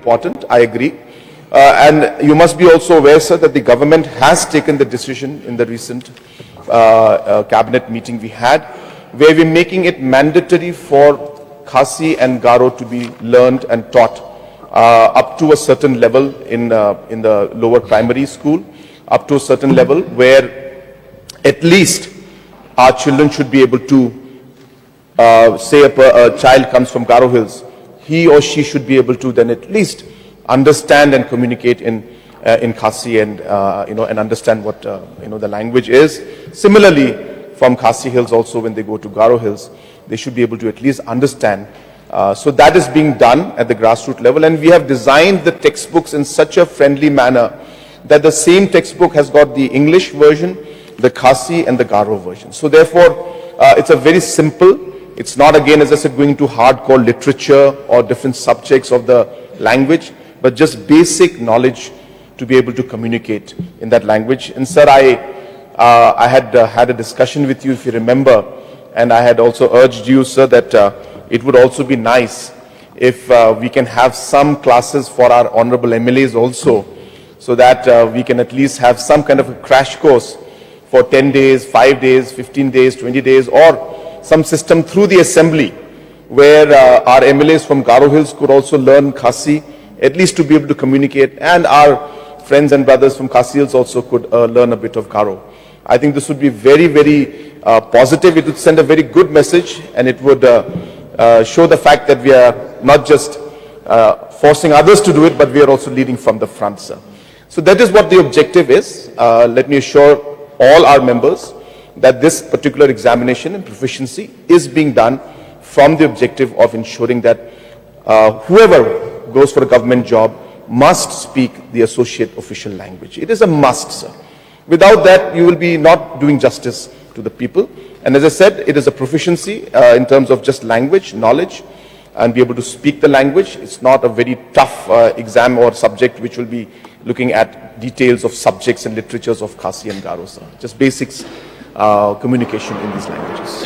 important, I agree. And you must be also aware, sir, that the government has taken the decision in the recent cabinet meeting we had, where we're making it mandatory for Khasi and Garo to be learned and taught up to a certain level in the lower primary school, up to a certain level where at least our children should be able to, say a child comes from Garo Hills, he or she should be able to then at least understand and communicate in Khasi and and understand what the language is. Similarly, from Khasi Hills also, when they go to Garo Hills, they should be able to at least understand. So that is being done at the grassroots level, and we have designed the textbooks in such a friendly manner that the same textbook has got the English version, the Khasi and the Garo version. So therefore, it's a very simple, it's not again, as I said, going to hardcore literature or different subjects of the language, but just basic knowledge to be able to communicate in that language. And sir, I had had a discussion with you, if you remember, and I had also urged you, sir, that it would also be nice if we can have some classes for our honorable MLAs also, so that we can at least have some kind of a crash course for 10 days, 5 days, 15 days, 20 days, or some system through the assembly where our MLAs from Garo Hills could also learn Khasi, at least to be able to communicate, and our friends and brothers from Khasi Hills also could learn a bit of Garo. I think this would be very, very positive. It would send a very good message, and it would show the fact that we are not just forcing others to do it, but we are also leading from the front, sir. So that is what the objective is. Let me assure all our members that this particular examination and proficiency is being done from the objective of ensuring that whoever goes for a government job must speak the associate official language. It is a must, sir. Without that, you will be not doing justice to the people. And as I said, it is a proficiency in terms of just language, knowledge, and be able to speak the language. It's not a very tough exam or subject which will be looking at details of subjects and literatures of Khasi and Garo, sir. Just basics communication in these languages.